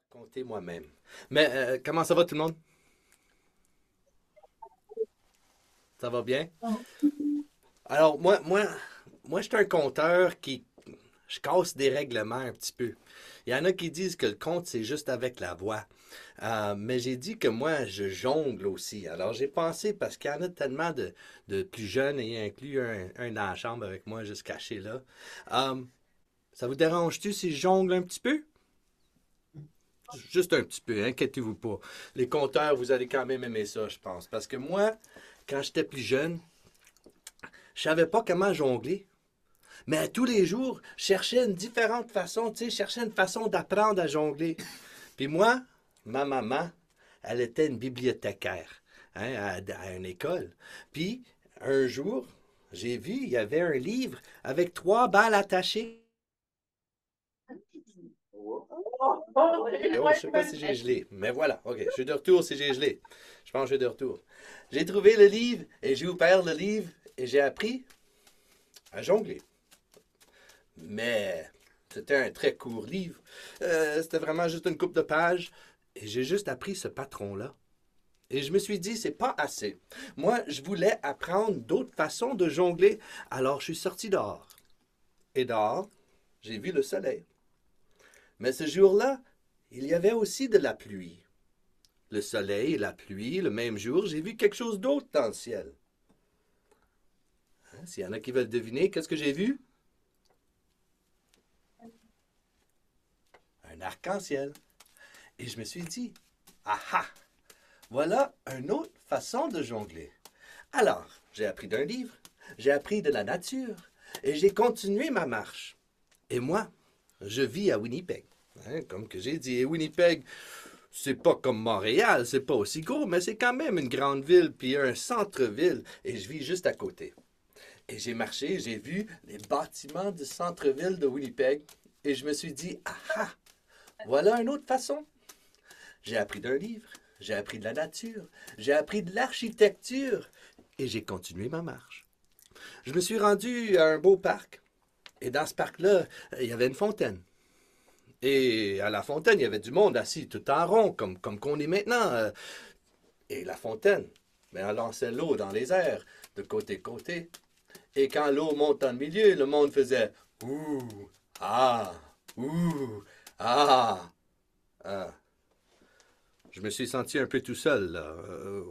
Compter moi-même. Mais comment ça va tout le monde? Ça va bien? Alors, moi, je suis un compteur qui... Je casse des règlements un petit peu. Il y en a qui disent que le compte, c'est juste avec la voix. Mais j'ai dit que moi, je jongle aussi. Alors, j'ai pensé, parce qu'il y en a tellement de plus jeunes, et inclus un dans la chambre avec moi, juste caché là. Euh, Ça vous dérange-tu si je jongle un petit peu? Juste un petit peu, inquiétez-vous pas. Les compteurs, vous allez quand même aimer ça, je pense. Parce que moi, quand j'étais plus jeune, je savais pas comment jongler. Mais tous les jours, je cherchais une différente façon, tu sais, je cherchais une façon d'apprendre à jongler. Puis moi, ma maman, elle était une bibliothécaire à une école. Puis un jour, j'ai vu, il y avait un livre avec trois balles attachées. Oh, je sais pas si j'ai gelé, mais voilà, ok, je suis de retour si j'ai gelé. Je pense que je suis de retour. J'ai trouvé le livre et j'ai ouvert le livre et j'ai appris à jongler. Mais c'était un très court livre. C'était vraiment juste une coupe de pages. Et j'ai juste appris ce patron-là. Et je me suis dit, c'est pas assez. Moi, je voulais apprendre d'autres façons de jongler. Alors, je suis sorti dehors. Et dehors, j'ai vu le soleil. Mais ce jour-là, il y avait aussi de la pluie. Le soleil et la pluie, le même jour, j'ai vu quelque chose d'autre dans le ciel. Hein, s'il y en a qui veulent deviner, qu'est-ce que j'ai vu? Un arc-en-ciel. Et je me suis dit, ah ah, voilà une autre façon de jongler. Alors, j'ai appris d'un livre, j'ai appris de la nature, et j'ai continué ma marche. Et moi, je vis à Winnipeg. Hein, comme que j'ai dit, et Winnipeg, c'est pas comme Montréal, c'est pas aussi gros, mais c'est quand même une grande ville, puis un centre-ville, et je vis juste à côté. Et j'ai marché, j'ai vu les bâtiments du centre-ville de Winnipeg, et je me suis dit, ah ah, voilà une autre façon. J'ai appris d'un livre, j'ai appris de la nature, j'ai appris de l'architecture, et j'ai continué ma marche. Je me suis rendu à un beau parc, et dans ce parc-là, il y avait une fontaine. Et à la fontaine, il y avait du monde assis tout en rond, comme qu'on est maintenant. Et la fontaine, elle lançait l'eau dans les airs, de côté. Et quand l'eau monte dans le milieu, le monde faisait ouh, ah, ouh, ah, ah. Je me suis senti un peu tout seul, là.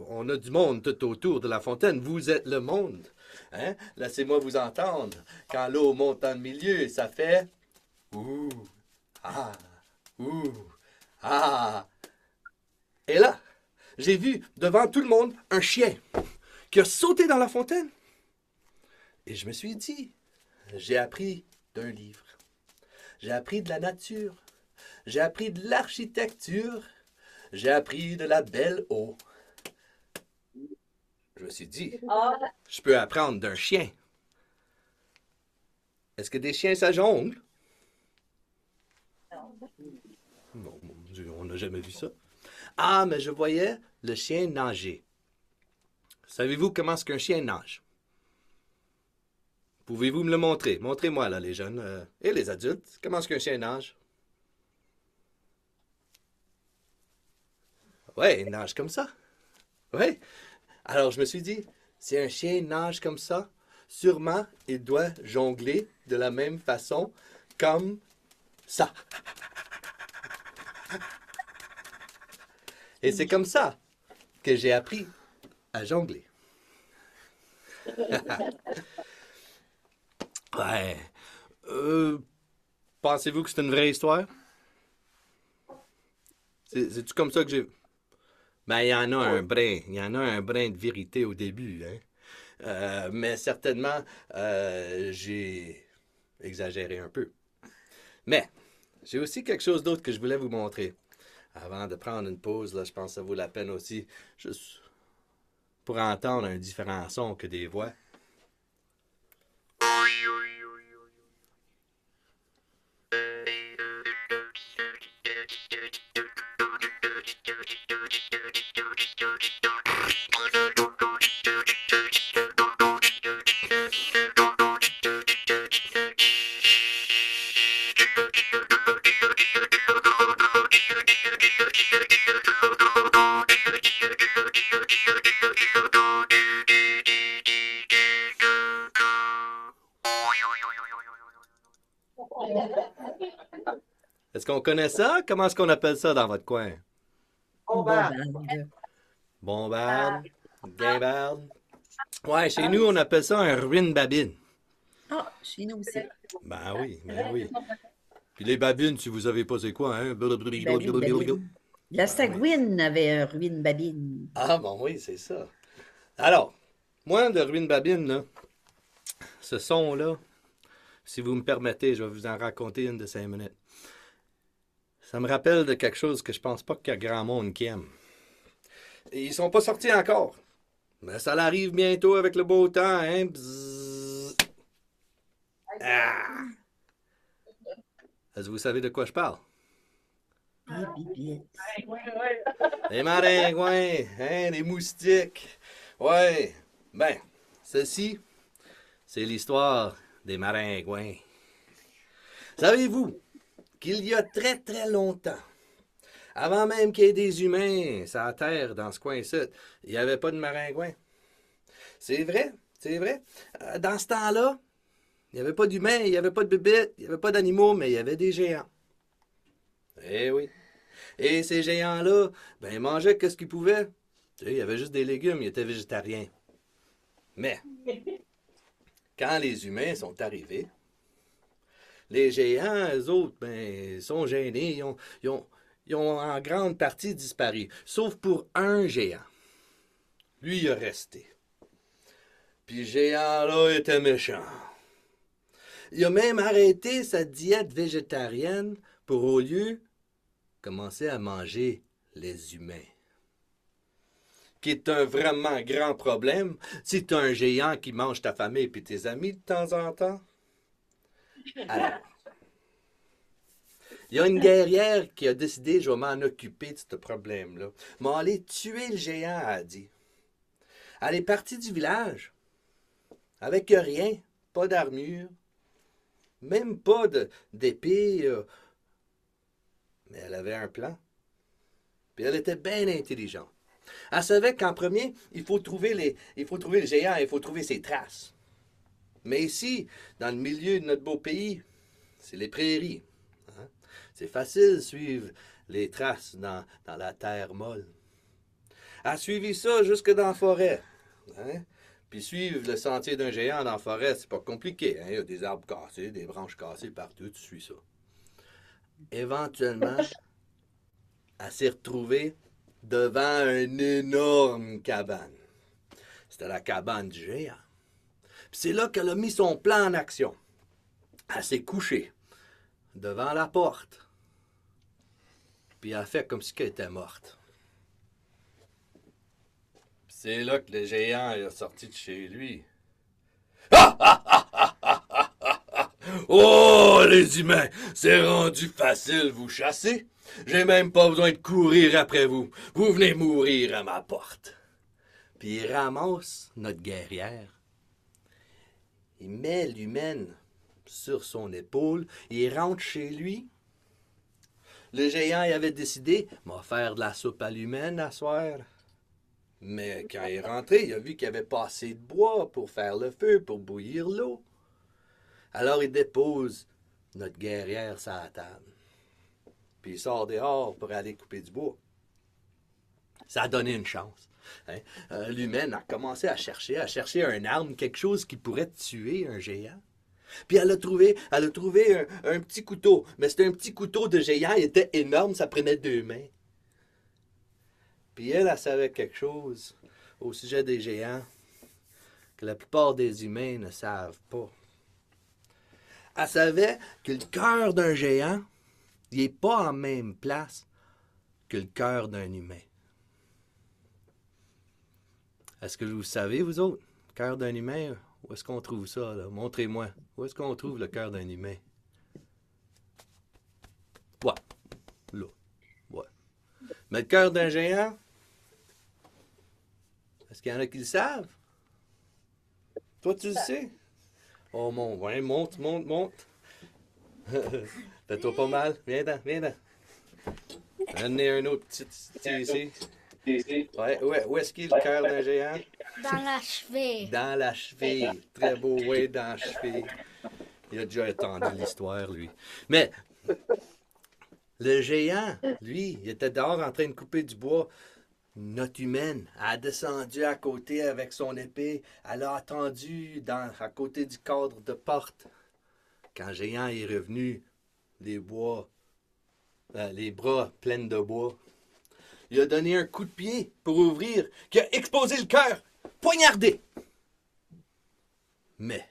On a du monde tout autour de la fontaine. Vous êtes le monde. Hein? Laissez-moi vous entendre. Quand l'eau monte dans le milieu, ça fait ouh, ah, ouh, ah. Et là, j'ai vu devant tout le monde un chien qui a sauté dans la fontaine. Et je me suis dit, j'ai appris d'un livre. J'ai appris de la nature. J'ai appris de l'architecture. J'ai appris de la belle eau. Je me suis dit, je peux apprendre d'un chien. Est-ce que des chiens, ça jongle? Non, mon Dieu, on n'a jamais vu ça. Ah, mais je voyais le chien nager. Savez-vous comment est-ce qu'un chien nage? Pouvez-vous me le montrer? Montrez-moi, là, les jeunes et les adultes. Comment est-ce qu'un chien nage? Ouais, il nage comme ça. Ouais. Alors, je me suis dit, si un chien nage comme ça, sûrement, il doit jongler de la même façon comme ça. Et c'est comme ça que j'ai appris à jongler. Ouais. Euh, Pensez-vous que c'est une vraie histoire? C'est-tu comme ça que j'ai... Ben, il y en a un brin. Il y en a un brin de vérité au début, hein. Mais certainement, j'ai exagéré un peu. Mais, j'ai aussi quelque chose d'autre que je voulais vous montrer. Avant de prendre une pause, là, je pense que ça vaut la peine aussi, juste pour entendre un différent son que des voix. qu'on connaît ça? Comment est-ce qu'on appelle ça dans votre coin? Bombarde. Bombarde, guimbarde. Ouais, chez nous, on appelle ça un ruine-babine. Ah, chez nous aussi. Ben oui, ben oui. Puis les babines, si vous savez pas c'est quoi, hein? Babine, babine. La Ben oui. Sagouine avait un ruine babine. Ah bon, oui, c'est ça. Alors, moi, le ruine-babine, là, ce son-là, si vous me permettez, je vais vous en raconter une de 5 minutes. Ça me rappelle de quelque chose que je pense pas qu'il y a grand monde qui aime. Et ils sont pas sortis encore. Mais ça arrive bientôt avec le beau temps, hein? Bzzz. Ah! Est-ce que vous savez de quoi je parle? Des bibittes. Les maringouins, hein? Les moustiques. Ouais. Ben, ceci, c'est l'histoire des maringouins. Savez-vous qu'il y a très très longtemps, avant même qu'il y ait des humains sur la Terre, dans ce coin-ci, il n'y avait pas de maringouins? C'est vrai, c'est vrai. Dans ce temps-là, il n'y avait pas d'humains, il n'y avait pas de bébites, il n'y avait pas d'animaux, mais il y avait des géants. Eh oui. Et ces géants-là, ben, ils mangeaient ce qu'ils pouvaient. Tu sais, il y avait juste des légumes, ils étaient végétariens. Mais, quand les humains sont arrivés, les géants, eux autres, ben, sont gênés. Ils ont en grande partie disparu. Sauf pour un géant. Lui, il est resté. Puis le géant-là était méchant. Il a même arrêté sa diète végétarienne pour, au lieu, commencer à manger les humains. Qui est un vraiment grand problème si tu as un géant qui mange ta famille et tes amis de temps en temps. Alors, il y a une guerrière qui a décidé, je vais m'en occuper de ce problème-là. Mais aller tuer le géant, elle a dit. Elle est partie du village, avec rien, pas d'armure, même pas d'épée, mais elle avait un plan. Puis elle était bien intelligente. Elle savait qu'en premier, il faut trouver le géant, il faut trouver ses traces. Mais ici, dans le milieu de notre beau pays, c'est les prairies. Hein? C'est facile de suivre les traces dans la terre molle. Elle a suivi ça jusque dans la forêt. Hein? Puis suivre le sentier d'un géant dans la forêt, c'est pas compliqué. Hein? Il y a des arbres cassés, des branches cassées partout, tu suis ça. Éventuellement, elle s'est retrouvée devant une énorme cabane. C'était la cabane du géant. Puis c'est là qu'elle a mis son plan en action. Elle s'est couchée devant la porte. Puis elle a fait comme si elle était morte. Puis c'est là que le géant est sorti de chez lui. Oh, les humains, c'est rendu facile vous chasser. J'ai même pas besoin de courir après vous. Vous venez mourir à ma porte. Puis il ramasse notre guerrière. Il met l'humaine sur son épaule. Il rentre chez lui. Le géant il avait décidé, m'a faire de la soupe à l'humaine à soir. Mais quand il est rentré, il a vu qu'il n'y avait pas assez de bois pour faire le feu, pour bouillir l'eau. Alors il dépose notre guerrière sur la table. Puis il sort dehors pour aller couper du bois. Ça a donné une chance. Hein? L'humaine a commencé à chercher une arme, quelque chose qui pourrait tuer un géant. Puis elle a trouvé un petit couteau. Mais c'était un petit couteau de géant, il était énorme, ça prenait 2 mains. Puis elle savait quelque chose au sujet des géants que la plupart des humains ne savent pas. Elle savait que le cœur d'un géant, il n'est pas en même place que le cœur d'un humain. Est-ce que vous savez, vous autres, le cœur d'un humain, où est-ce qu'on trouve ça, là? Montrez-moi. Où est-ce qu'on trouve le cœur d'un humain? Ouais, là. Ouais. Mais le cœur d'un géant, est-ce qu'il y en a qui le savent? Toi, tu le sais? Oh mon, ouais, monte. Fais-toi pas mal. Viens dans. J'en ai un autre petit ici. Ouais, où est-ce qu'il est le cœur d'un géant? Dans la cheville. Dans la cheville. Très beau, ouais, dans la cheville. Il a déjà entendu l'histoire, lui. Mais, Le géant, lui, il était dehors en train de couper du bois. Notre humaine a descendu à côté avec son épée. Elle a attendu à côté du cadre de porte. Quand le géant est revenu, les bras pleins de bois, il a donné un coup de pied pour ouvrir, qui a explosé le cœur, poignardé. Mais,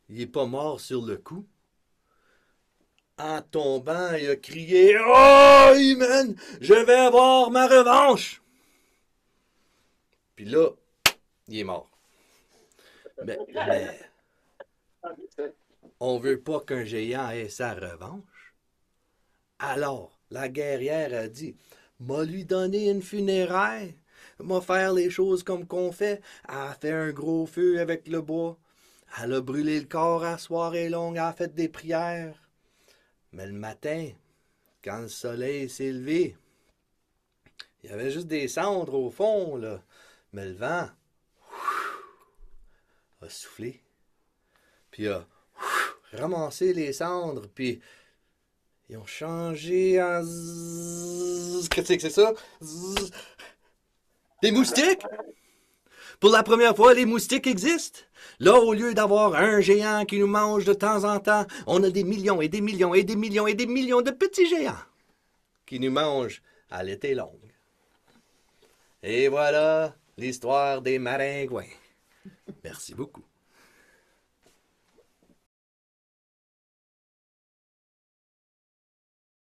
il n'est pas mort sur le coup. En tombant, il a crié « Oh, humaine, je vais avoir ma revanche! » Puis là, il est mort. Mais on veut pas qu'un géant ait sa revanche. Alors, la guerrière a dit « M'a lui donner une funéraille, m'a faire les choses comme qu'on fait. » Elle a fait un gros feu avec le bois. Elle a brûlé le corps à soirée longue, elle a fait des prières. Mais le matin, quand le soleil s'est levé, il y avait juste des cendres au fond, là. Mais le vent a soufflé, puis a ramassé les cendres, puis ils ont changé en zzz. Qu'est-ce que c'est ça? Zzz. Des moustiques? Pour la première fois, les moustiques existent. Là, au lieu d'avoir un géant qui nous mange de temps en temps, on a des millions et des millions et des millions et des millions de petits géants qui nous mangent à l'été longue. Et voilà l'histoire des maringouins. Merci beaucoup.